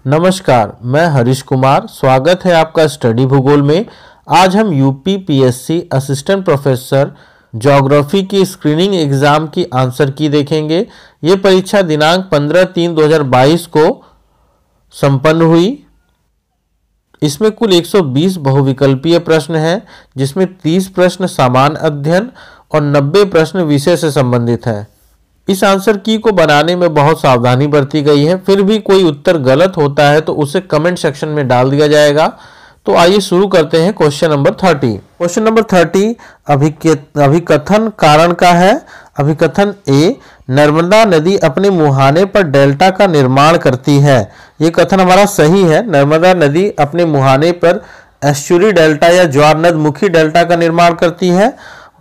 नमस्कार, मैं हरीश कुमार। स्वागत है आपका स्टडी भूगोल में। आज हम UP PSC assistant professor geography की स्क्रीनिंग एग्ज़ाम की आंसर की देखेंगे। ये परीक्षा दिनांक 15/3/2022 को संपन्न हुई। इसमें कुल 120 बहुविकल्पीय प्रश्न हैं, जिसमें 30 प्रश्न सामान्य अध्ययन और 90 प्रश्न विषय से संबंधित हैं। इस आंसर की को बनाने में बहुत सावधानी बरती गई है। फिर भी कोई उत्तर गलत होता है तो उसे कमेंट सेक्शन में डाल दिया जाएगा। तो आइए शुरू करते हैं क्वेश्चन नंबर 30। क्वेश्चन नंबर 30 अभिकथन कारण का है। अभिकथन ए, नर्मदा नदी अपने मुहाने पर डेल्टा का निर्माण करती है। ये कथन हमारा सही है। नर्मदा नदी अपने मुहाने पर एस्चुरी डेल्टा या ज्वार नदमुखी डेल्टा का निर्माण करती है।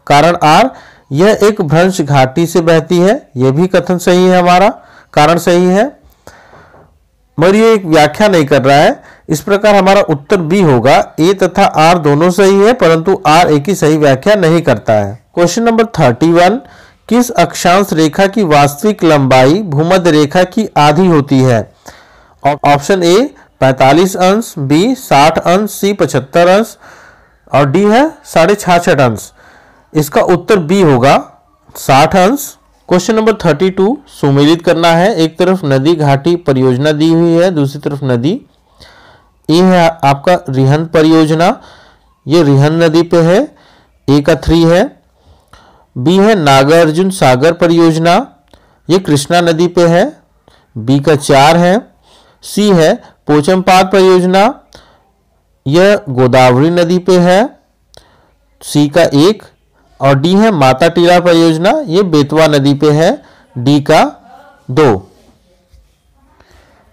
कारण आर, यह एक भ्रंश घाटी से बहती है। यह भी कथन सही है, हमारा कारण सही है, मगर ये एक व्याख्या नहीं कर रहा है। इस प्रकार हमारा उत्तर बी होगा। ए तथा आर दोनों सही है, परंतु आर ए की सही व्याख्या नहीं करता है। क्वेश्चन नंबर 31, किस अक्षांश रेखा की वास्तविक लंबाई भूमध्य रेखा की आधी होती है? ऑप्शन ए 45 अंश, बी 60 अंश, सी 75 अंश और डी है 66.5 अंश। इसका उत्तर बी होगा 60 अंश। क्वेश्चन नंबर 32, सुमेलित करना है। एक तरफ नदी घाटी परियोजना दी हुई है, दूसरी तरफ नदी। ए है आपका रिहंद परियोजना, ये रिहंद नदी पे है, ए का 3 है। बी है नागार्जुन सागर परियोजना, ये कृष्णा नदी पे है, बी का 4 है। सी है पोचमपाद परियोजना, यह गोदावरी नदी पे है, सी का 1। और डी है माता टीला परियोजना, ये बेतवा नदी पे है, डी का 2।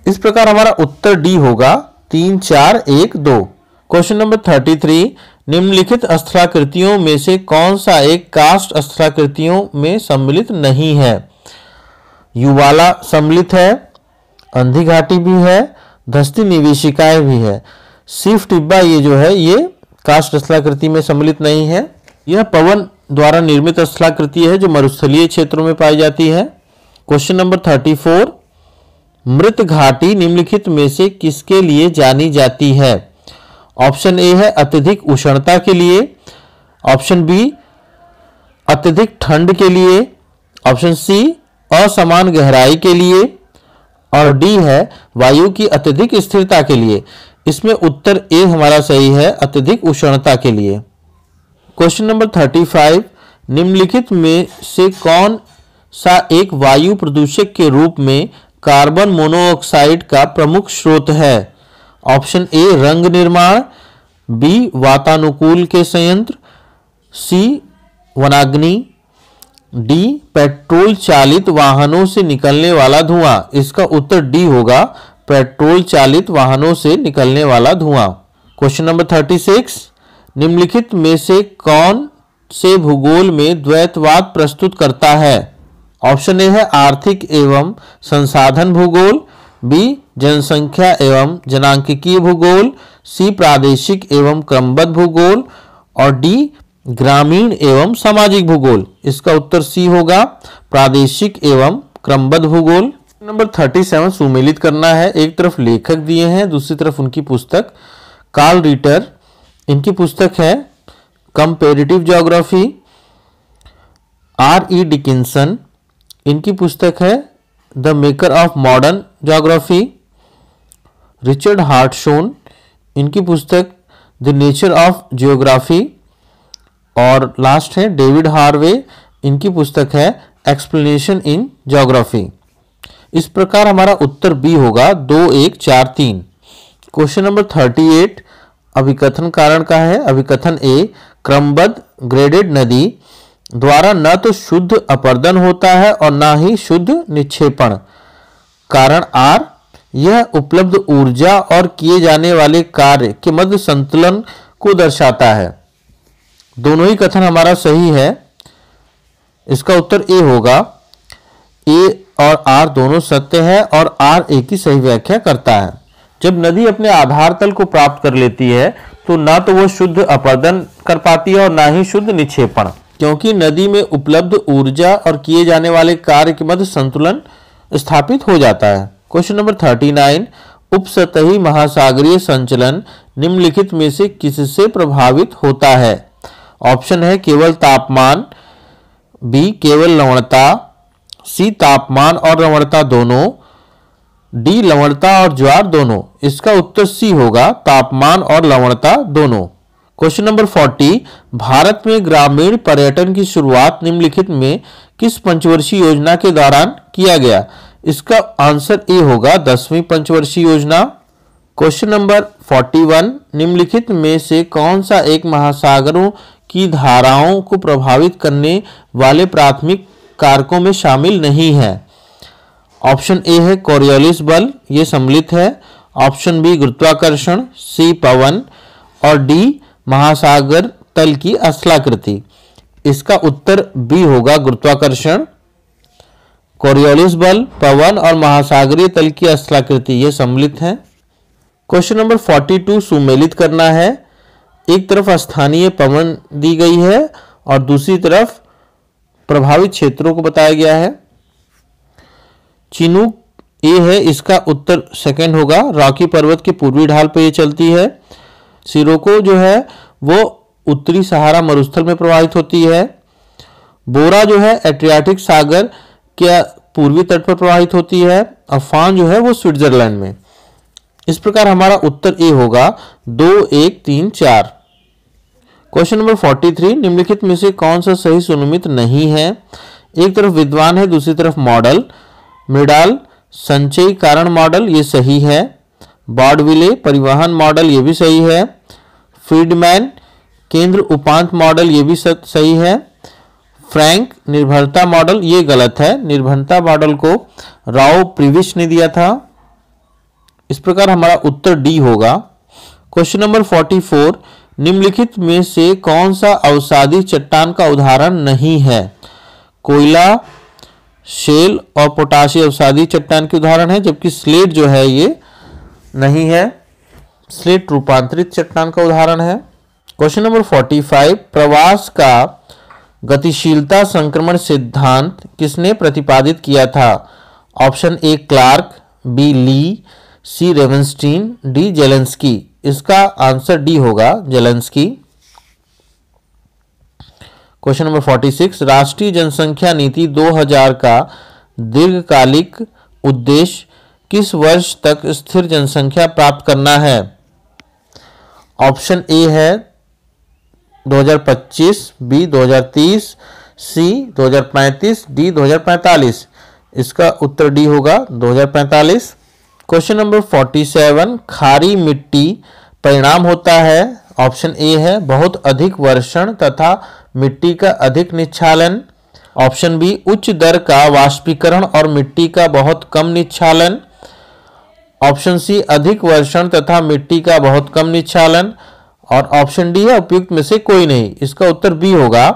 इस प्रकार हमारा उत्तर डी होगा 3, 4, 1, 2। क्वेश्चन नंबर 33, निम्नलिखित स्थलाकृतियों में से कौन सा एक कास्ट स्थलाकृतियों में सम्मिलित नहीं है? युवाला सम्मिलित है, अंधी घाटी भी है, धस्ती निवेशिकाएं भी है। सिर्फ टिब्बा ये जो है ये कास्ट स्थलाकृति में सम्मिलित नहीं है। यह पवन द्वारा निर्मित स्थलाकृति है जो मरुस्थलीय क्षेत्रों में पाई जाती है। क्वेश्चन नंबर 34, मृत घाटी निम्नलिखित में से किसके लिए जानी जाती है? ऑप्शन ए है अत्यधिक उष्णता के लिए, ऑप्शन बी अत्यधिक ठंड के लिए, ऑप्शन सी असमान गहराई के लिए और डी है वायु की अत्यधिक स्थिरता के लिए। इसमें उत्तर ए हमारा सही है, अत्यधिक उष्णता के लिए। क्वेश्चन नंबर 35, निम्नलिखित में से कौन सा एक वायु प्रदूषक के रूप में कार्बन मोनोऑक्साइड का प्रमुख स्रोत है? ऑप्शन ए रंग निर्माण, बी वातानुकूल के संयंत्र, सी वनाग्नि, डी पेट्रोल चालित वाहनों से निकलने वाला धुआं। इसका उत्तर डी होगा, पेट्रोल चालित वाहनों से निकलने वाला धुआं। क्वेश्चन नंबर 36, निम्नलिखित में से कौन से भूगोल में द्वैतवाद प्रस्तुत करता है? ऑप्शन ए है आर्थिक एवं संसाधन भूगोल, बी जनसंख्या एवं जनांकिकीय भूगोल, सी प्रादेशिक एवं क्रमबद्ध भूगोल और डी ग्रामीण एवं सामाजिक भूगोल। इसका उत्तर सी होगा, प्रादेशिक एवं क्रमबद्ध भूगोल। नंबर 37, सुमेलित करना है। एक तरफ लेखक दिए हैं, दूसरी तरफ उनकी पुस्तक। कार्ल रिटर, इनकी पुस्तक है कंपैरेटिव ज्योग्राफी। R.E. डिकिंसन, इनकी पुस्तक है the maker of modern geography. Richard Hartshorne, इनकी पुस्तक द नेचर ऑफ जियोग्राफी। और लास्ट है डेविड हार्वे, इनकी पुस्तक है एक्सप्लेनेशन इन ज्योग्राफी। इस प्रकार हमारा उत्तर बी होगा 2, 1, 4, 3। क्वेश्चन नंबर 38, अभिकथन कारण का है। अभिकथन ए, क्रमबद्ध ग्रेडेड नदी द्वारा न तो शुद्ध अपर्दन होता है और न ही शुद्ध निक्षेपण। कारण आर, यह उपलब्ध ऊर्जा और किए जाने वाले कार्य के मध्य संतुलन को दर्शाता है। दोनों ही कथन हमारा सही है। इसका उत्तर ए होगा। ए और आर दोनों सत्य है और आर ए की सही व्याख्या करता है। जब नदी अपने आधार तल को प्राप्त कर लेती है तो ना तो वो शुद्ध अपर्दन कर पाती है और ना ही शुद्ध निक्षेपण, क्योंकि नदी में उपलब्ध ऊर्जा और किए जाने वाले कार्य के मध्य संतुलन स्थापित हो जाता है। क्वेश्चन नंबर 39, उपसतही महासागरीय संचलन निम्नलिखित में से किससे प्रभावित होता है? ऑप्शन है केवल तापमान, बी केवल लवणता, सी तापमान और लवणता दोनों, डी लवणता और ज्वार दोनों। इसका उत्तर सी होगा, तापमान और लवणता दोनों। क्वेश्चन नंबर 40, भारत में ग्रामीण पर्यटन की शुरुआत निम्नलिखित में किस पंचवर्षीय योजना के दौरान किया गया? इसका आंसर ए होगा 10वीं पंचवर्षीय योजना। क्वेश्चन नंबर 41, निम्नलिखित में से कौन सा एक महासागरों की धाराओं को प्रभावित करने वाले प्राथमिक कारकों में शामिल नहीं है? ऑप्शन ए है कोरियोलिस बल, ये सम्मिलित है। ऑप्शन बी गुरुत्वाकर्षण, सी पवन और डी महासागर तल की स्थलाकृति। इसका उत्तर बी होगा गुरुत्वाकर्षण। कोरियोलिस बल, पवन और महासागरीय तल की स्थलाकृति ये सम्मिलित हैं। क्वेश्चन नंबर 42, सुमेलित करना है। एक तरफ स्थानीय पवन दी गई है और दूसरी तरफ प्रभावित क्षेत्रों को बताया गया है। चिनूक ए है, इसका उत्तर सेकंड होगा। रॉकी पर्वत के पूर्वी ढाल पर यह चलती है। सिरोको जो है वो उत्तरी सहारा मरुस्थल में प्रवाहित होती है। बोरा जो है एड्रियाटिक सागर के पूर्वी तट पर प्रवाहित होती है और फान जो है वो स्विट्जरलैंड में। इस प्रकार हमारा उत्तर ए होगा 2, 1, 3, 4। क्वेश्चन नंबर 43, निम्नलिखित में से कौन सा सही सुनिश्चित नहीं है? एक तरफ विद्वान है, दूसरी तरफ मॉडल। मृडाल संचयी कारण मॉडल ये सही है। बॉडविले परिवहन मॉडल ये भी सही है। फ्रीडमैन केंद्र उपांत मॉडल ये भी सही है। फ्रैंक निर्भरता मॉडल ये गलत है। निर्भरता मॉडल को राव प्रीविश ने दिया था। इस प्रकार हमारा उत्तर डी होगा। क्वेश्चन नंबर 44, निम्नलिखित में से कौन सा अवसादी चट्टान का उदाहरण नहीं है? कोयला, शेल और पोटाशी अवसादी चट्टान के उदाहरण है, जबकि स्लेट जो है ये नहीं है। स्लेट रूपांतरित चट्टान का उदाहरण है। क्वेश्चन नंबर 45, प्रवास का गतिशीलता संक्रमण सिद्धांत किसने प्रतिपादित किया था? Option A Clark, B Lee, C Ravenstein, D Zelinsky. इसका आंसर डी होगा जेलेंस्की। क्वेश्चन नंबर 46, राष्ट्रीय जनसंख्या नीति 2000 का दीर्घकालिक उद्देश्य किस वर्ष तक स्थिर जनसंख्या प्राप्त करना है? ऑप्शन ए है 2025, बी 2030, सी 2035, डी 2045। इसका उत्तर डी होगा 2045। क्वेश्चन नंबर 47, खारी मिट्टी परिणाम होता है। ऑप्शन ए है बहुत अधिक वर्षण तथा मिट्टी का अधिक निच्छालन। ऑप्शन बी उच्च दर का वाष्पीकरण और मिट्टी का बहुत कम निच्छालन। ऑप्शन सी अधिक वर्षण तथा मिट्टी का बहुत कम निच्छालन और ऑप्शन डी है उपयुक्त में से कोई नहीं। इसका उत्तर बी होगा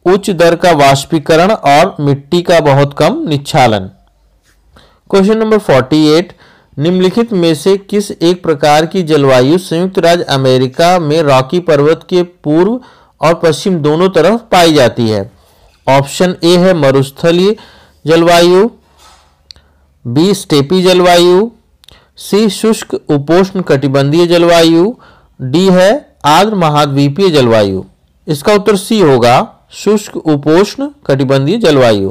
उच्च दर का वाष्पीकरण और मिट्टी का बहुत कम निच्छालन। क्वेश्चन नंबर 48, निम्नलिखित में से किस एक प्रकार की जलवायु संयुक्त राज्य अमेरिका में रॉकी पर्वत के पूर्व और पश्चिम दोनों तरफ पाई जाती है? ऑप्शन ए है मरुस्थलीय जलवायु, बी स्टेपी जलवायु, सी शुष्क उपोष्ण कटिबंधीय जलवायु, डी है आर्द्र महाद्वीपीय जलवायु। इसका उत्तर सी होगा शुष्क उपोष्ण कटिबंधीय जलवायु।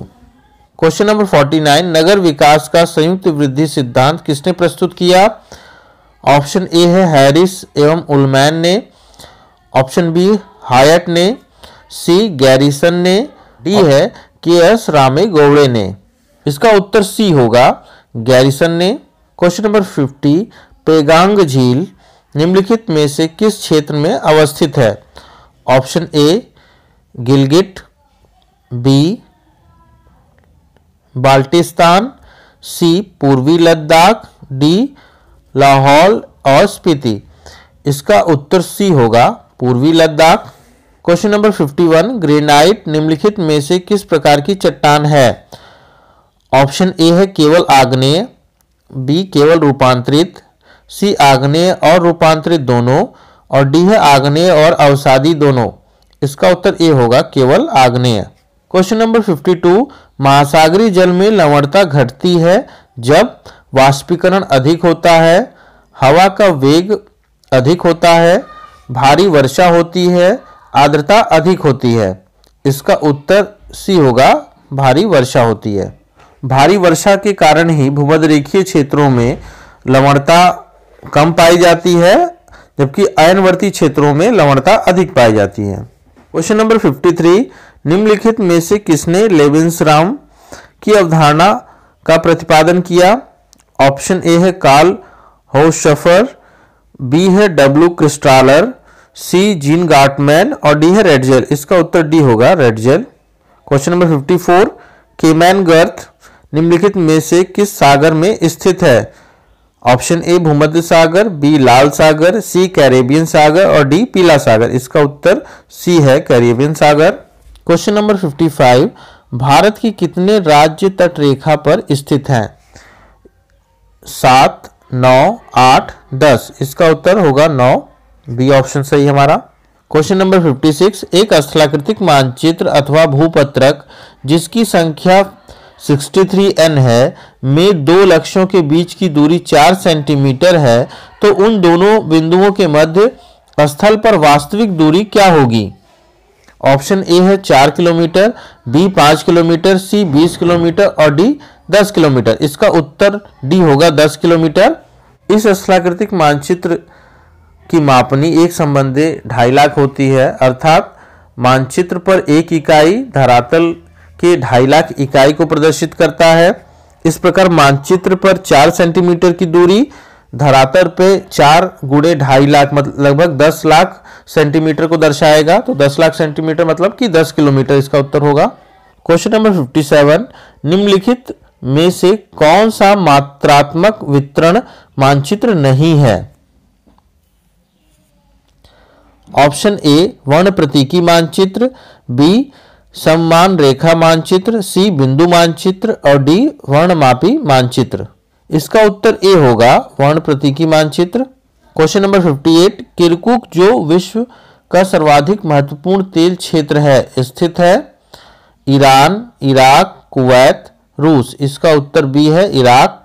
क्वेश्चन नंबर 49, नगर विकास का संयुक्त वृद्धि सिद्धांत किसने प्रस्तुत किया? ऑप्शन ए है हैरिस एवं उलमैन ने। ऑप्शन बी हायट ने, सी गैरिसन ने, डी है के.एस. रामे गौड़े ने। इसका उत्तर सी होगा गैरिसन ने। क्वेश्चन नंबर 50, पेगांग झील निम्नलिखित में से किस क्षेत्र में अवस्थित है? Option A Gilgit, B Baltistan, C पूर्वी लद्दाख, डी लाहौल और स्पीति। इसका उत्तर सी होगा पूर्वी लद्दाख। क्वेश्चन नंबर 51, ग्रेनाइट निम्नलिखित में से किस प्रकार की चट्टान है? ऑप्शन ए है केवल आग्नेय, बी केवल रूपांतरित, सी आग्नेय और रूपांतरित दोनों और डी है आग्नेय और अवसादी दोनों। इसका उत्तर ए होगा केवल आग्नेय। क्वेश्चन नंबर 52, महासागरीय जल में लवणता घटती है जब वाष्पीकरण अधिक होता है, हवा का वेग अधिक होता है, भारी वर्षा होती है, आर्द्रता अधिक होती है। इसका उत्तर सी होगा, भारी वर्षा होती है। भारी वर्षा के कारण ही भूमध्यरेखीय क्षेत्रों में लवणता कम पाई जाती है, जबकि अयनवर्ती क्षेत्रों में लवणता अधिक पाई जाती है। क्वेश्चन नंबर 53, निम्नलिखित में से किसने लेविन्सराम की अवधारणा का प्रतिपादन किया? ऑप्शन ए है कार्ल होशफर, बी है W Christaller, C Jean Gottmann और डी है रेडजेल। इसका उत्तर डी होगा, रेडजेल। क्वेश्चन नंबर 54, केमैन गर्थ निम्नलिखित में से किस सागर में स्थित है? ऑप्शन ए भूमध्य सागर, बी लाल सागर, सी कैरेबियन सागर और डी पीला सागर। इसका उत्तर सी है, कैरेबियन सागर। क्वेश्चन नंबर 55, भारत की कितने राज्य तट रेखा पर स्थित हैं? 7, 9, 8, 10। इसका उत्तर होगा 9, बी ऑप्शन सही हमारा। क्वेश्चन नंबर 56, एक स्थलाकृतिक मानचित्र अथवा भूपत्रक जिसकी संख्या 63N है में दो लक्ष्यों के बीच की दूरी 4 सेंटीमीटर है, तो उन दोनों बिंदुओं के मध्य स्थल पर वास्तविक दूरी क्या होगी? ऑप्शन ए है 4 किलोमीटर, बी 5 किलोमीटर, सी 20 किलोमीटर और डी 10 किलोमीटर। इसका उत्तर डी होगा, 10 किलोमीटर। इस स्थलाकृतिक मानचित्र की मापनी एक संबंधी 2.5 लाख होती है, अर्थात मानचित्र पर एक इकाई धरातल के 2.5 लाख इकाई को प्रदर्शित करता है। इस प्रकार मानचित्र पर 4 सेंटीमीटर की दूरी धरातल पे 4 गुणे 2.5 लाख मतलब लगभग 10 लाख सेंटीमीटर को दर्शाएगा। तो 10 लाख सेंटीमीटर मतलब कि 10 किलोमीटर इसका उत्तर होगा। क्वेश्चन नंबर 57, निम्नलिखित में से कौन सा मात्रात्मक वितरण मानचित्र नहीं है? ऑप्शन ए वर्ण प्रतीकी मानचित्र, बी समान रेखा मानचित्र, सी बिंदु मानचित्र और डी वर्णमापी मानचित्र। इसका उत्तर ए होगा, वर्ण प्रतीकी मानचित्र। क्वेश्चन नंबर 58, किरकुक जो विश्व का सर्वाधिक महत्वपूर्ण तेल क्षेत्र है स्थित है? ईरान, इराक, कुवैत, रूस। इसका उत्तर बी है, इराक।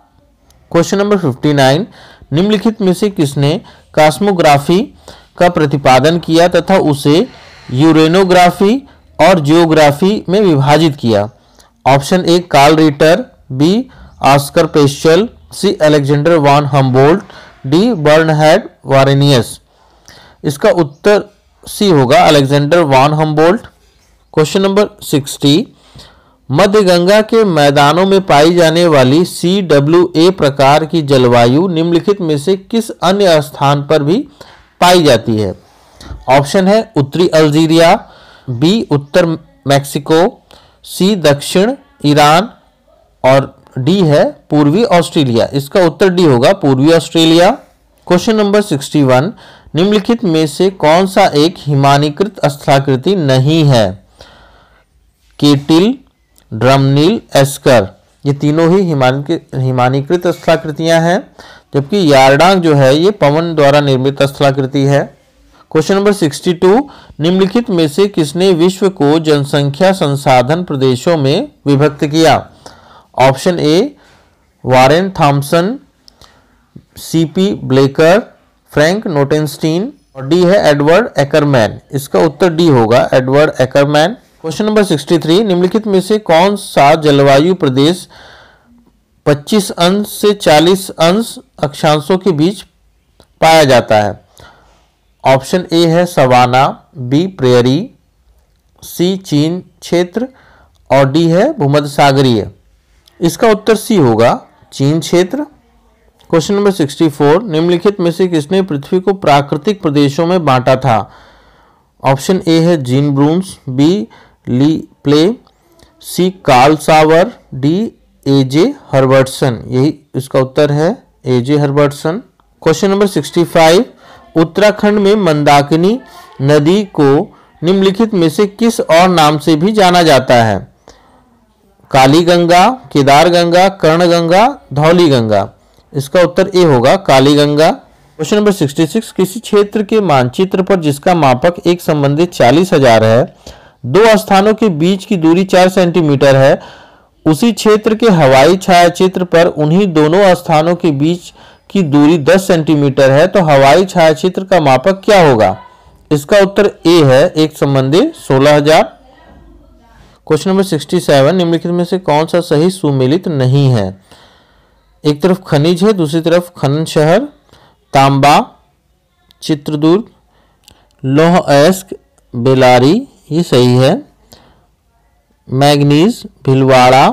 क्वेश्चन नंबर 59, निम्नलिखित में से किसने कॉस्मोग्राफी का प्रतिपादन किया तथा उसे यूरेनोग्राफी और जियोग्राफी में विभाजित किया? Option A Carl Ritter, B Oscar Peschel, C Alexander von Humboldt, D Bernhard Varenius. इसका उत्तर सी होगा, Alexander von Humboldt. Question number 60, मध्य गंगा के मैदानों में पाई जाने वाली CWA प्रकार की जलवायु निम्नलिखित में से किस अन्य स्थान पर भी पाई जाती है? ऑप्शन है उत्तरी अल्जीरिया, बी उत्तर मैक्सिको, सी दक्षिण ईरान और डी है पूर्वी ऑस्ट्रेलिया। इसका उत्तर डी होगा, पूर्वी ऑस्ट्रेलिया। क्वेश्चन नंबर 61, निम्नलिखित में से कौन सा एक हिमानीकृत स्थलाकृति नहीं है? Kettle, drumlin, esker. ये तीनों ही हिमानीकृत स्थलाकृतियां हैं, जबकि यारडांग जो है ये पवन द्वारा निर्मित स्थलाकृति है। क्वेश्चन नंबर 62, निम्नलिखित में से किसने विश्व को जनसंख्या संसाधन प्रदेशों में विभक्त किया? Option A Warren Thompson, CP Blacker, Frank Notestein और डी है एडवर्ड एकरमैन। इसका उत्तर डी होगा, एडवर्ड एकरमैन। क्वेश्चन नंबर 63, निम्नलिखित में से कौन सा जलवायु प्रदेश 25 अंश से 40 अंश अक्षांशों के बीच पाया जाता है? ऑप्शन ए है सवाना, बी प्रेयरी, सी चीन क्षेत्र और डी है भूमध्य सागरीय। इसका उत्तर सी होगा, चीन क्षेत्र। क्वेश्चन नंबर 64, निम्नलिखित में से किसने पृथ्वी को प्राकृतिक प्रदेशों में बांटा था? ऑप्शन ए है जीन ब्रून्स, बी ली प्ले, सी कार्ल सावर, डी AJ हर्बर्टसन। यही इसका उत्तर है, AJ Herbertson. Question number 65, Uttarakhand में मंदाकिनी नदी को निम्नलिखित में से किस और नाम से भी जाना जाता है? काली गंगा, केदार गंगा, कर्ण गंगा, धौली गंगा। इसका उत्तर ए होगा, काली गंगा। क्वेश्चन नंबर 66, किसी क्षेत्र के मानचित्र पर जिसका मापक एक संबंधित 40,000 है, दो स्थानों के बीच की दूरी 4 सेंटीमीटर है, उसी क्षेत्र के हवाई छायाचित्र पर उन्हीं दोनों स्थानों के बीच की दूरी 10 सेंटीमीटर है तो हवाई छायाचित्र का मापक क्या होगा? इसका उत्तर ए है एक संबंधी 16,000। क्वेश्चन नंबर 67, निम्नलिखित में से कौन सा सही सुमेलित नहीं है? एक तरफ खनिज है, दूसरी तरफ खनन शहर, तांबा चित्रदुर्ग, लौह अयस्क बेलारी, ये सही है, मैग्नीज भिलवाड़ा,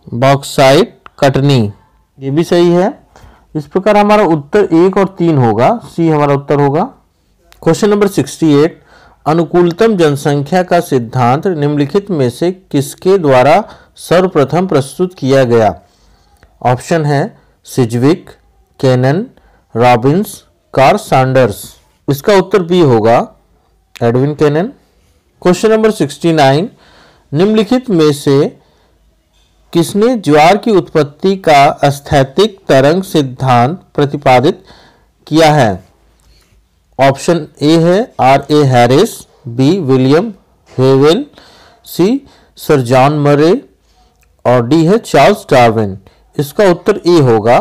बॉक्साइट कटनी, ये भी सही है। इस प्रकार हमारा उत्तर 1 और 3 होगा, सी हमारा उत्तर होगा। क्वेश्चन नंबर 68, अनुकूलतम जनसंख्या का सिद्धांत निम्नलिखित में से किसके द्वारा सर्वप्रथम प्रस्तुत किया गया? ऑप्शन है Sidgwick, Cannan, Robbins, Carr Saunders. इसका उत्तर बी होगा एडविन केनन। क्वेश्चन नंबर 69, निम्नलिखित में से किसने ज्वार की उत्पत्ति का स्थैतिक तरंग सिद्धांत प्रतिपादित किया है? ऑप्शन ए है R A Harris, B William Whewell, C sir John Murray और डी है चार्ल्स डार्विन। इसका उत्तर ए होगा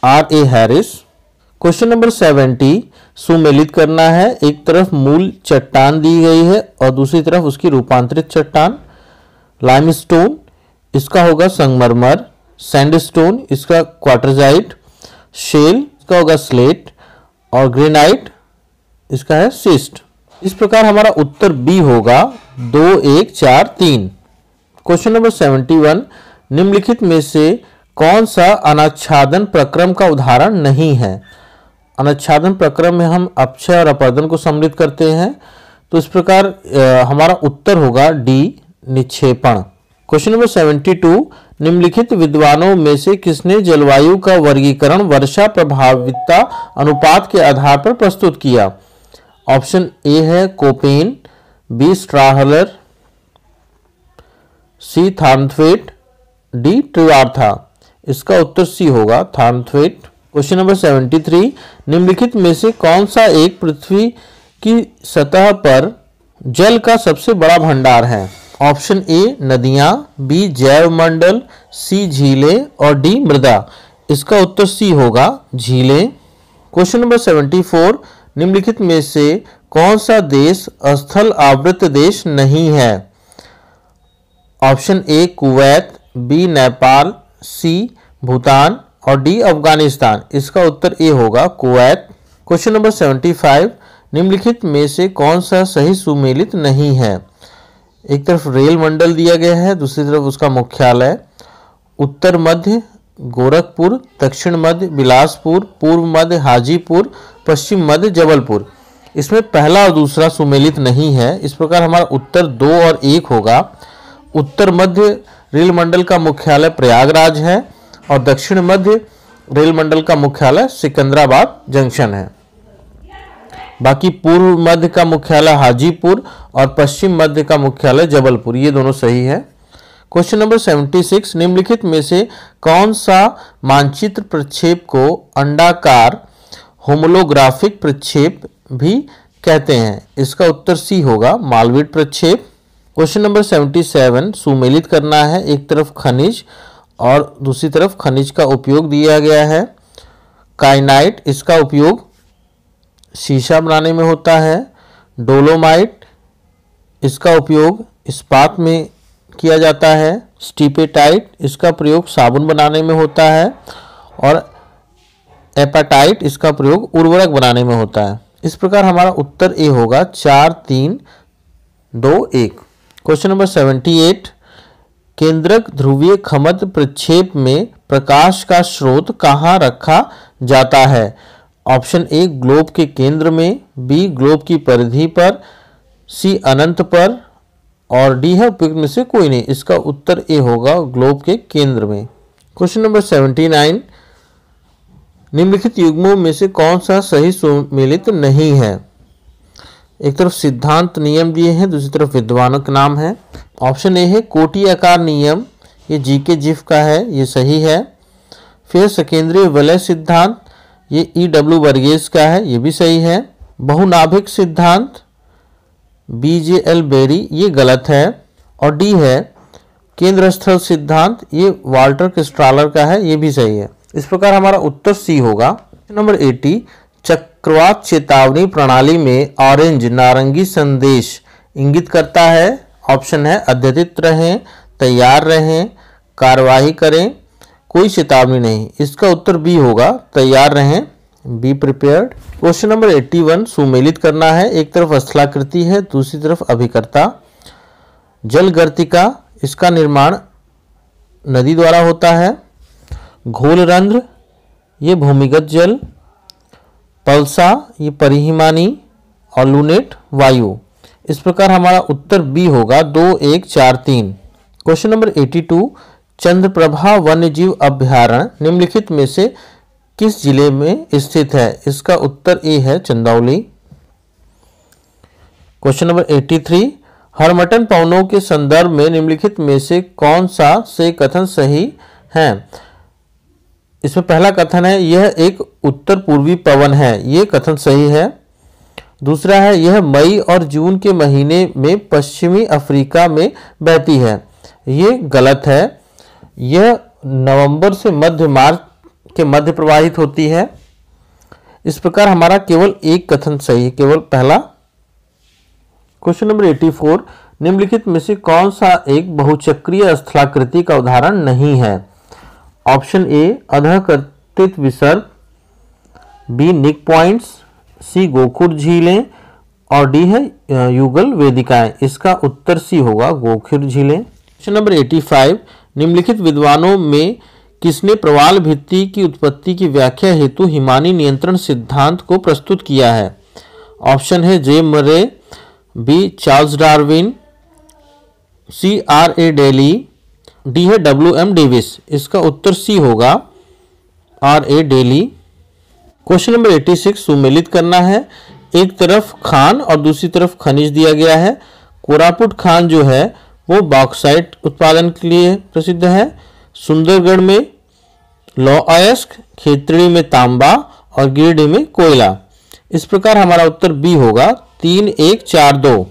R A Harris. Question number 70, सुमेलित करना है। एक तरफ मूल चट्टान दी गई है और दूसरी तरफ उसकी रूपांतरित चट्टान। लाइमस्टोन इसका होगा संगमरमर, सैंडस्टोन इसका क्वार्टरजाइट, शेल इसका होगा स्लेट और ग्रेनाइट इसका है सिस्ट। इस प्रकार हमारा उत्तर बी होगा 2, 1, 4, 3। क्वेश्चन नंबर 71, निम्नलिखित में से कौन सा अनाच्छादन प्रक्रम का उदाहरण नहीं है? अनाच्छादन प्रक्रम में हम अपक्षय और अपवर्तन को सम्मिलित करते हैं, तो इस प्रकार हमारा उत्तर होगा डी निक्षेपण। क्वेश्चन नंबर 72, निम्नलिखित विद्वानों में से किसने जलवायु का वर्गीकरण वर्षा प्रभाविता अनुपात के आधार पर प्रस्तुत किया? ऑप्शन ए है कोपेन, बी स्ट्राहलर, सी थार्नथवेट, डी ट्रिवार्था। इसका उत्तर सी होगा थार्नथवेट। क्वेश्चन नंबर 73, निम्नलिखित में से कौन सा एक पृथ्वी की सतह पर जल का सबसे बड़ा भंडार है? ऑप्शन ए नदियां, बी जैव मंडल, सी झीलें और डी मृदा। इसका उत्तर सी होगा झीलें। क्वेश्चन नंबर 74, निम्नलिखित में से कौन सा देश स्थल आवृत देश नहीं है? Option A Kuwait, B Nepal, C Bhutan और डी अफगानिस्तान। इसका उत्तर ए होगा कुवैत। क्वेश्चन नंबर 75, निम्नलिखित में से कौन सा सही सुमेलित नहीं है? एक तरफ रेल मंडल दिया गया है, दूसरी तरफ उसका मुख्यालय। उत्तर मध्य गोरखपुर, दक्षिण मध्य बिलासपुर, पूर्व मध्य हाजीपुर, पश्चिम मध्य जबलपुर। इसमें पहला और दूसरा सुमेलित नहीं है, इस प्रकार हमारा उत्तर 2 और 1 होगा। उत्तर मध्य रेल मंडल का मुख्यालय प्रयागराज है और दक्षिण मध्य रेल मंडल का मुख्यालय सिकंदराबाद जंक्शन है। बाकी पूर्व मध्य का मुख्यालय हाजीपुर और पश्चिम मध्य का मुख्यालय जबलपुर, ये दोनों सही है। क्वेश्चन नंबर 76, निम्नलिखित में से कौन सा मानचित्र प्रक्षेप को अंडाकार होमोलोग्राफिक प्रक्षेप भी कहते हैं? इसका उत्तर सी होगा मालवीय प्रक्षेप। क्वेश्चन नंबर 77, सुमेलित करना है। एक तरफ खनिज और दूसरी तरफ खनिज का उपयोग दिया गया है। काइनाइट इसका उपयोग शीशा बनाने में होता है। डोलोमाइट इसका उपयोग इस्पात में किया जाता है। स्टीपेटाइट इसका प्रयोग साबुन बनाने में होता है और एपाटाइट इसका प्रयोग उर्वरक बनाने में होता है। इस प्रकार हमारा उत्तर ए होगा 4, 3, 2, 1। क्वेश्चन नंबर 78, केंद्रक ध्रुवीय खमत प्रक्षेप में प्रकाश का स्रोत कहाँ रखा जाता है? ऑप्शन ए ग्लोब के केंद्र में, बी ग्लोब की परिधि पर, सी अनंत पर और डी है उपयुक्त में से कोई नहीं। इसका उत्तर ए होगा ग्लोब के केंद्र में। क्वेश्चन नंबर 79, निम्नलिखित युग्मों में से कौन सा सही सुमेलित नहीं है? एक तरफ सिद्धांत नियम दिए हैं, दूसरी तरफ विद्वानों के नाम है। ऑप्शन ए है कोटि आकार नियम, ये जीके जिफ का है, ये सही है। फिर सकेंद्रीय वलय सिद्धांत, ये ई.डब्ल्यू. वर्गीस का है, ये भी सही है। बहुनाभिक सिद्धांत, बी.जे.एल. बेरी, ये गलत है। और डी है केंद्र स्थल सिद्धांत ये वाल्टर क्रिस्टालर का है, ये भी सही है। इस प्रकार हमारा उत्तर सी होगा। नंबर 80, चक्रवात चेतावनी प्रणाली में ऑरेंज नारंगी संदेश इंगित करता है। ऑप्शन है अद्यतित रहें, तैयार रहें, कार्यवाही करें, कोई चेतावनी नहीं। इसका उत्तर बी होगा, तैयार रहें, बी प्रिपेयर्ड। क्वेश्चन नंबर 81, सुमेलित करना है। एक तरफ स्थलाकृति है, दूसरी तरफ अभिकर्ता। जलगर्तिका, इसका निर्माण नदी द्वारा होता है। घोलरंध्र, ये भूमिगत जल। पल्सा, ये परिहिमानी। और लूनेट, वायु। इस प्रकार हमारा उत्तर बी होगा, 2, 1, 4, 3। क्वेश्चन नंबर 82, चंद्रप्रभा वन्यजीव अभ्यारण्य निम्नलिखित में से किस जिले में स्थित है? इसका उत्तर ए है, चंदौली। क्वेश्चन नंबर 83, हरमटन पवनों के संदर्भ में निम्नलिखित में से कौन सा से कथन सही है? इसमें पहला कथन है यह एक उत्तर पूर्वी पवन है, ये कथन सही है। दूसरा है यह मई और जून के महीने में पश्चिमी अफ्रीका में बहती है, ये गलत है। यह नवंबर से मध्य मार्च के मध्य प्रवाहित होती है। इस प्रकार हमारा केवल एक कथन सही है, केवल पहला। क्वेश्चन नंबर 84, निम्नलिखित में से कौन सा एक बहुचक्रीय स्थलाकृति का उदाहरण नहीं है? ऑप्शन ए अधःकर्तित विसर्ग, बी निक पॉइंट्स, सी गोखुर झीलें और डी है युगल वेदिकाएं। इसका उत्तर सी होगा, गोखुर झीलें। क्वेश्चन नंबर 85, निम्नलिखित विद्वानों में किसने प्रवाल भित्ति की उत्पत्ति की व्याख्या हेतु हिमानी नियंत्रण सिद्धांत को प्रस्तुत किया है? ऑप्शन है जे मरे, बी चार्ल्स डार्विन, सी R.A. डेली, डी है W.M. डेविस। इसका उत्तर सी होगा, R.A. डेली। क्वेश्चन नंबर 86, सुमेलित करना है। एक तरफ खान और दूसरी तरफ खनिज दिया गया है। कोरापुट खान जो है वो बॉक्साइट उत्पादन के लिए प्रसिद्ध है। सुंदरगढ़ में लौह अयस्क, खेतड़ी में तांबा और गिरिडीह में कोयला। इस प्रकार हमारा उत्तर बी होगा, 3, 1, 4, 2।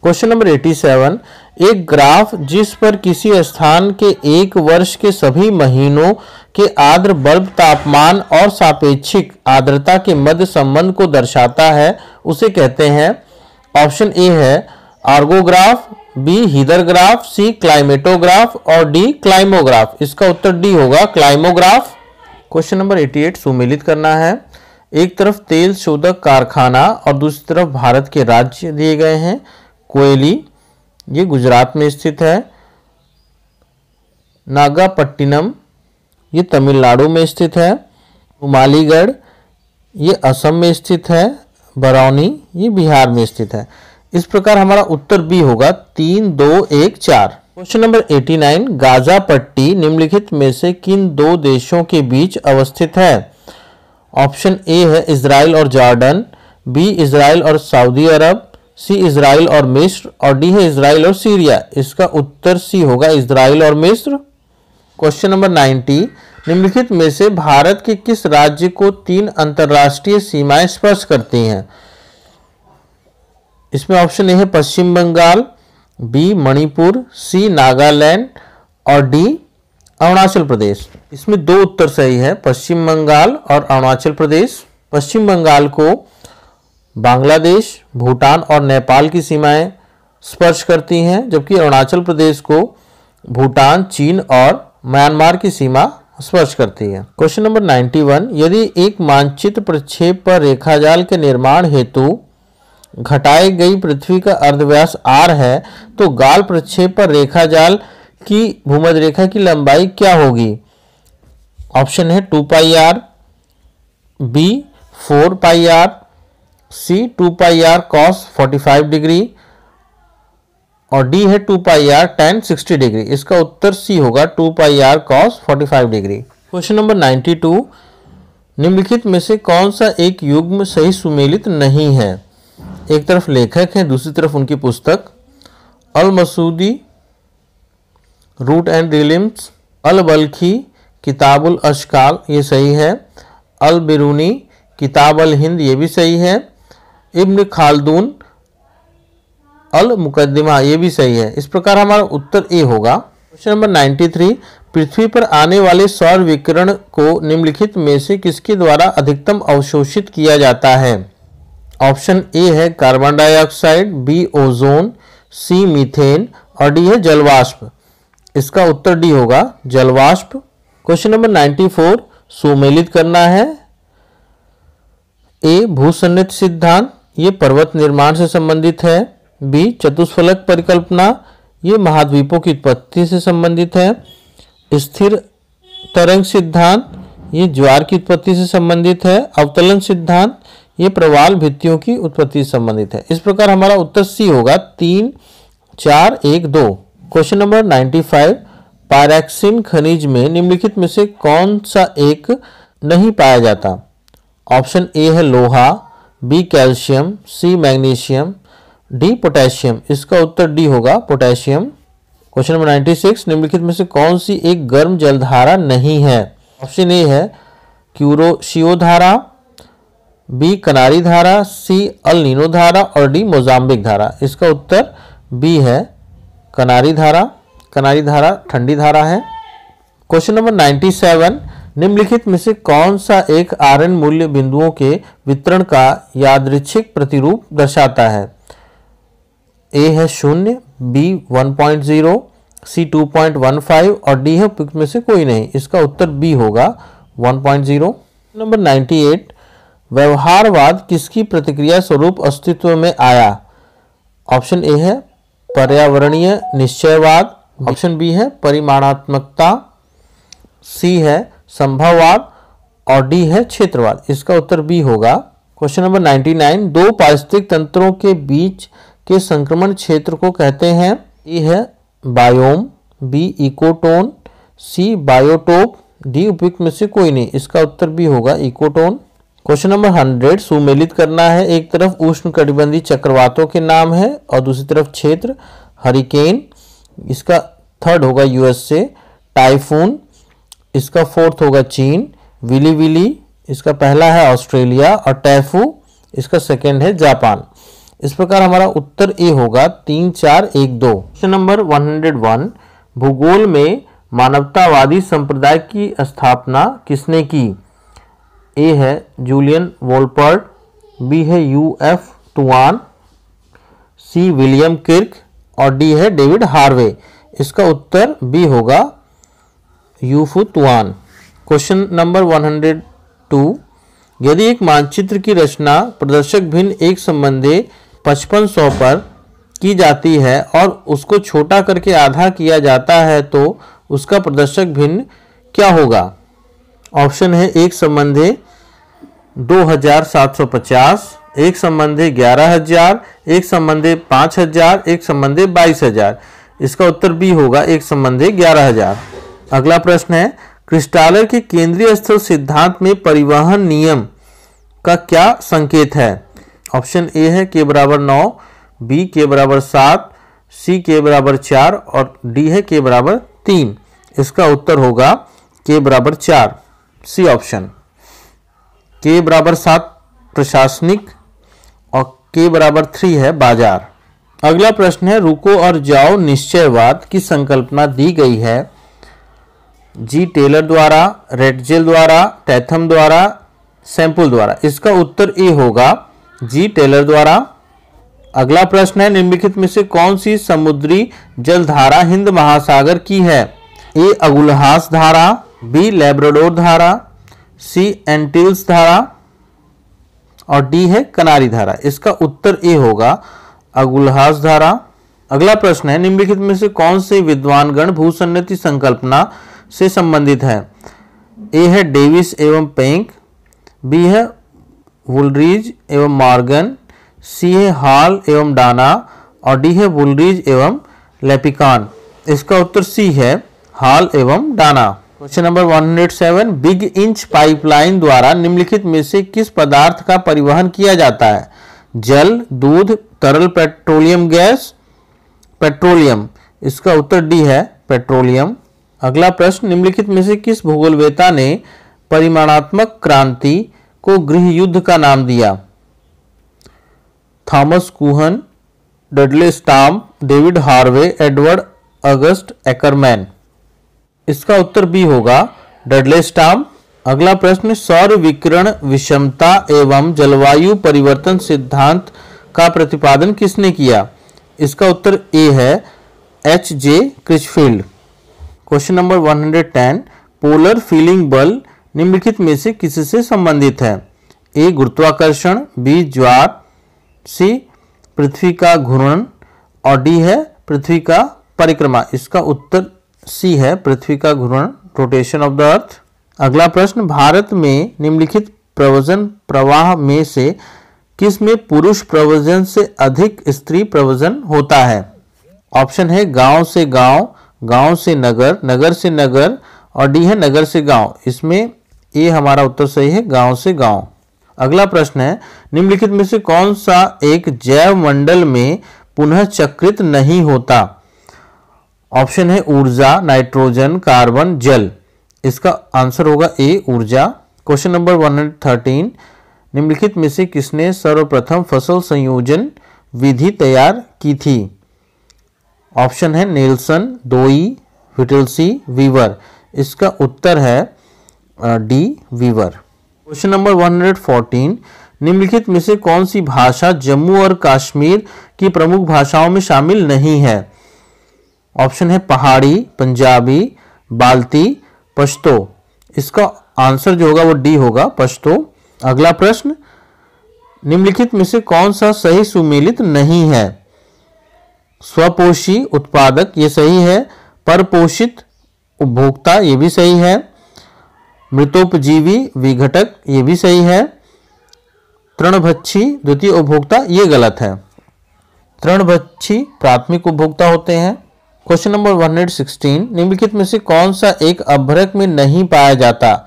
क्वेश्चन नंबर 87, एक ग्राफ जिस पर किसी स्थान के एक वर्ष के सभी महीनों के आर्द्र बल्ब तापमान और सापेक्षिक आर्द्रता के मध्य संबंध को दर्शाता है, उसे कहते हैं। ऑप्शन ए है आर्गोग्राफ, बी हीदरग्राफ, सी क्लाइमेटोग्राफ और डी क्लाइमोग्राफ। इसका उत्तर डी होगा, क्लाइमोग्राफ। क्वेश्चन नंबर 88, सुमेलित करना है। एक तरफ तेल शोधक कारखाना और दूसरी तरफ भारत के राज्य दिए गए हैं। कोयली, ये गुजरात में स्थित है। नागापट्टिनम, ये तमिलनाडु में स्थित है। उमालीगढ़, ये असम में स्थित है। बरौनी, ये बिहार में स्थित है। इस प्रकार हमारा उत्तर बी होगा, 3, 2, 1, 4। क्वेश्चन नंबर 89, गाजा पट्टी निम्नलिखित में से किन दो देशों के बीच अवस्थित है? ऑप्शन ए है इजराइल और जॉर्डन, बी इजराइल और सऊदी अरब, सी इजराइल और मिस्र और डी है इजराइल और सीरिया। इसका उत्तर सी होगा, इजराइल और मिस्र। क्वेश्चन नंबर 90, निम्नलिखित में से भारत के किस राज्य को 3 अंतर्राष्ट्रीय सीमाएं स्पर्श करती हैं? इसमें ऑप्शन ए है पश्चिम बंगाल, बी मणिपुर, सी नागालैंड और डी अरुणाचल प्रदेश। इसमें 2 उत्तर सही है, पश्चिम बंगाल और अरुणाचल प्रदेश। पश्चिम बंगाल को बांग्लादेश, भूटान और नेपाल की सीमाएं स्पर्श करती हैं, जबकि अरुणाचल प्रदेश को भूटान, चीन और म्यांमार की सीमा स्पर्श करती है। क्वेश्चन नंबर 91, यदि एक मानचित्र प्रक्षेप पर रेखाजाल के निर्माण हेतु घटाई गई पृथ्वी का अर्धव्यास r है, तो गाल प्रक्षेप पर रेखाजाल की भूमध्य रेखा की लंबाई क्या होगी? ऑप्शन है 2πr, बी 4πr, सी 2πr cos 45 डिग्री और डी है 2πr tan 60 डिग्री। इसका उत्तर सी होगा, 2πr cos 45 degree. Question number 92, निम्नलिखित में से कौन सा एक युग्म सही सुमेलित नहीं है? एक तरफ लेखक है, दूसरी तरफ उनकी पुस्तक। अल मसूदी, रूट एंड रिलिम्स, अल बल्खी, किताबुल अशकाल, ये सही है। अल बिरूनी, किताब अल हिंद, ये भी सही है। इब्न खालदून, अल मुकद्दिमा, ये भी सही है। इस प्रकार हमारा उत्तर ए होगा। क्वेश्चन नंबर 93, पृथ्वी पर आने वाले सौर विकिरण को निम्नलिखित में से किसके द्वारा अधिकतम अवशोषित किया जाता है? ऑप्शन ए है कार्बन डाइऑक्साइड, बी ओजोन, सी मीथेन और डी है जलवाष्प। इसका उत्तर डी होगा जलवाष्प। क्वेश्चन नंबर 94, सुमेलित करना है। ए भूसन्निध सिद्धांत, ये पर्वत निर्माण से संबंधित है। बी चतुष्फलक परिकल्पना, ये महाद्वीपों की उत्पत्ति से संबंधित है। स्थिर तरंग सिद्धांत, ये ज्वार की उत्पत्ति से संबंधित है। अवतलन सिद्धांत, ये प्रवाल भित्तियों की उत्पत्ति से संबंधित है। इस प्रकार हमारा उत्तर सी होगा 3, 4, 1, 2। क्वेश्चन नंबर 95, पायरैक्सिन खनिज में निम्नलिखित में से कौन सा एक नहीं पाया जाता? ऑप्शन ए है लोहा, B calcium, C magnesium, D potassium. इसका उत्तर डी होगा पोटेशियम। क्वेश्चन नंबर 96, निम्नलिखित में से कौन सी एक गर्म जलधारा नहीं है? ऑप्शन ए है क्यूरोशियो धारा, बी कनारी धारा, सी अल नीनो धारा और डी मोजाम्बिक धारा। इसका उत्तर बी है कनारी धारा। कनारी धारा ठंडी धारा है। क्वेश्चन नंबर 97, निम्नलिखित में से कौन सा एक आरएन मूल्य बिंदुओं के वितरण का यादृच्छिक प्रतिरूप दर्शाता है? ए है 0, बी 1.0, सी 2.15 और डी है उपयुक्त में से कोई नहीं। इसका उत्तर बी होगा 1.0। नंबर 98, व्यवहारवाद किसकी प्रतिक्रिया स्वरूप अस्तित्व में आया? ऑप्शन ए है पर्यावरणीय निश्चयवाद, ऑप्शन बी है परिमाणात्मकता, सी है संभववाद और डी है क्षेत्रवाद। इसका उत्तर बी होगा। क्वेश्चन नंबर 99, दो पारिस्थितिक तंत्रों के बीच के संक्रमण क्षेत्र को कहते हैं? ए है बायोम, बी इकोटोन, सी बायोटोप, डी उपयुक्त में से कोई नहीं। इसका उत्तर बी होगा इकोटोन। क्वेश्चन नंबर 100, सुमेलित करना है। एक तरफ उष्णकटिबंधीय चक्रवातों के नाम है और दूसरी तरफ क्षेत्र। हरिकेन, इसका थर्ड होगा यूएसए। टाइफून, इसका फोर्थ होगा चीन। विली विली, इसका पहला है ऑस्ट्रेलिया और टैफू, इसका सेकंड है जापान। इस प्रकार हमारा उत्तर ए होगा 3, 4, 1, 2। क्वेश्चन नंबर 101, भूगोल में मानवतावादी संप्रदाय की स्थापना किसने की? ए है जूलियन वोल्पर्ट, बी है यूएफ टुआन, सी विलियम किर्क और डी है डेविड हार्वे। इसका उत्तर बी होगा यूफू तुआन। क्वेश्चन नंबर 102, यदि एक मानचित्र की रचना प्रदर्शक भिन्न एक संबंधी 5500 पर की जाती है और उसको छोटा करके आधा किया जाता है तो उसका प्रदर्शक भिन्न क्या होगा? ऑप्शन है एक संबंधी 2750, एक संबंधी 11000, एक संबंधी 5000, एक संबंधी 22000। इसका उत्तर बी होगा एक संबंधी 11000। अगला प्रश्न है, क्रिस्टालर के केंद्रीय स्थल सिद्धांत में परिवहन नियम का क्या संकेत है? ऑप्शन ए है के बराबर 9, बी के बराबर 7, सी के बराबर 4 और डी है के बराबर 3। इसका उत्तर होगा के बराबर 4, सी ऑप्शन। के बराबर 7 प्रशासनिक और के बराबर 3 है बाजार। अगला प्रश्न है, रुको और जाओ निश्चयवाद की संकल्पना दी गई है जी टेलर द्वारा, रेटजेल द्वारा, टैथम द्वारा, सैंपल द्वारा। इसका उत्तर ए होगा जी टेलर द्वारा। अगला प्रश्न है, निम्नलिखित में से कौन सी समुद्री जलधारा हिंद महासागर की है? ए अगुलहास धारा, बी लैब्राडोर धारा, सी एंटिल्स धारा और डी है कनारी धारा। इसका उत्तर ए होगा अगुलहास धारा। अगला प्रश्न है, निम्नलिखित में से कौन से विद्वानगण भूसन्निधि संकल्पना से संबंधित है? ए है डेविस एवं पेंक, बी है वुलरीज एवं मॉर्गन, सी है हॉल एवं डाना और डी है वुलरीज एवं लेपिकान। इसका उत्तर सी है हॉल एवं Dana. Question number 107, big inch pipeline द्वारा निम्नलिखित में से किस पदार्थ का परिवहन किया जाता है? जल, दूध, तरल पेट्रोलियम गैस, पेट्रोलियम। इसका उत्तर डी है पेट्रोलियम। अगला प्रश्न, निम्नलिखित में से किस भूगोलवेता ने परिमाणात्मक क्रांति को गृह युद्ध का नाम दिया? Thomas Kuhn, Dudley Stamp, David Harvey, Edward August Ackerman. इसका उत्तर बी होगा डडलेस्टाम। अगला प्रश्न, सौर विकिरण विषमता एवं जलवायु परिवर्तन सिद्धांत का प्रतिपादन किसने किया? इसका उत्तर ए है H.J. Critchfield. Question number 110, polar fleeing बल निम्नलिखित में से किससे संबंधित है? ए गुरुत्वाकर्षण, बी ज्वार, सी पृथ्वी का घूर्णन और डी है पृथ्वी का परिक्रमा। इसका उत्तर सी है पृथ्वी का घूर्णन, रोटेशन ऑफ द अर्थ। अगला प्रश्न, भारत में निम्नलिखित प्रव्रजन प्रवाह में से किस में पुरुष प्रव्रजन से अधिक स्त्री प्रव्रजन होता है? ऑप्शन है गांव से गांव, गांव से नगर, नगर से नगर और डी है नगर से गांव। इसमें ए हमारा उत्तर सही है, गांव से गांव। अगला प्रश्न है, निम्नलिखित में से कौन सा एक जैव मंडल में पुनः चक्रित नहीं होता? ऑप्शन है ऊर्जा, नाइट्रोजन, कार्बन, जल। इसका आंसर होगा ए ऊर्जा। क्वेश्चन नंबर 113, निम्नलिखित में से किसने सर्वप्रथम फसल संयोजन विधि तैयार की थी? ऑप्शन है नेल्सन, डोई, व्हिटलसी, वीवर। इसका उत्तर है डी वीवर। क्वेश्चन नंबर 114, निम्नलिखित में से कौन सी भाषा जम्मू और कश्मीर की प्रमुख भाषाओं में शामिल नहीं है? ऑप्शन है पहाड़ी, पंजाबी, बाल्टी, पश्तो। इसका आंसर जो होगा वो डी होगा, पश्तो। अगला प्रश्न, निम्नलिखित में से कौन सा सही सुमेलित नहीं है? स्वपोषी उत्पादक, ये सही है। परपोषित उपभोक्ता, ये भी सही है। मृतोपजीवी विघटक, ये भी सही है। तृणभक्षी द्वितीय उपभोक्ता, ये गलत है। तृणभक्षी प्राथमिक उपभोक्ता होते हैं। क्वेश्चन नंबर 116, निम्नलिखित में से कौन सा एक अभ्रक में नहीं पाया जाता?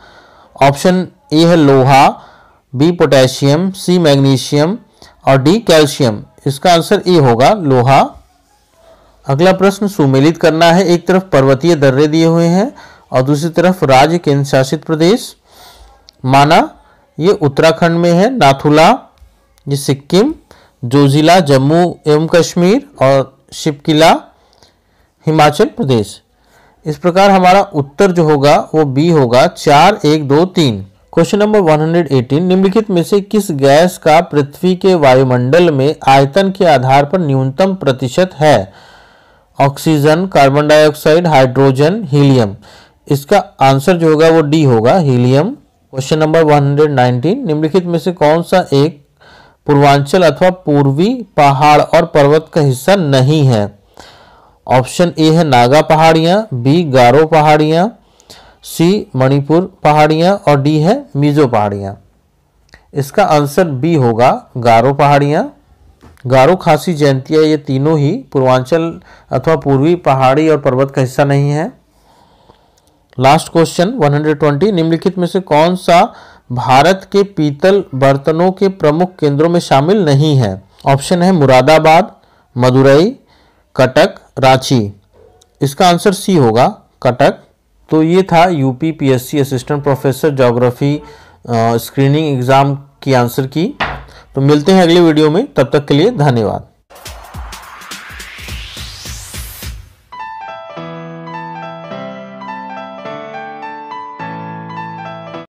ऑप्शन ए है लोहा, बी पोटेशियम, सी मैग्नीशियम और डी कैल्शियम। इसका आंसर ए होगा लोहा। अगला प्रश्न सुमेलित करना है। एक तरफ पर्वतीय दर्रे दिए हुए हैं और दूसरी तरफ राज्य केंद्र शासित प्रदेश। माना ये उत्तराखंड में है, नाथुला ये सिक्किम, जोजिला जम्मू एवं कश्मीर और शिपकिला हिमाचल प्रदेश। इस प्रकार हमारा उत्तर जो होगा वो बी होगा, 4, 1, 2, 3। क्वेश्चन नंबर 118, निम्नलिखित में से किस गैस का पृथ्वी के वायुमंडल में आयतन के आधार पर न्यूनतम प्रतिशत है? Oxygen, carbon dioxide, hydrogen, helium. इसका आंसर जो होगा वो डी होगा, हीलियम। क्वेश्चन नंबर 119, निम्नलिखित में से कौन सा एक पूर्वांचल अथवा पूर्वी पहाड़ और पर्वत का हिस्सा नहीं है? ऑप्शन ए है नागा पहाड़ियां, बी गारो पहाड़ियां, सी मणिपुर पहाड़ियां और डी है मिजो पहाड़ियां। इसका आंसर बी होगा, गारो पहाड़ियां। गारो, खासी, जयंतिया ये तीनों ही पूर्वांचल अथवा पूर्वी पहाड़ी और पर्वत का हिस्सा नहीं है। लास्ट क्वेश्चन 120, निम्नलिखित में से कौन सा भारत के पीतल बर्तनों के प्रमुख केंद्रों में शामिल नहीं है? ऑप्शन है मुरादाबाद, मदुरई, कटक, रांची। इसका आंसर सी होगा, कटक। तो ये था UP PSC assistant professor geography screening exam की आंसर की। तो मिलते हैं अगले वीडियो में, तब तक के लिए धन्यवाद।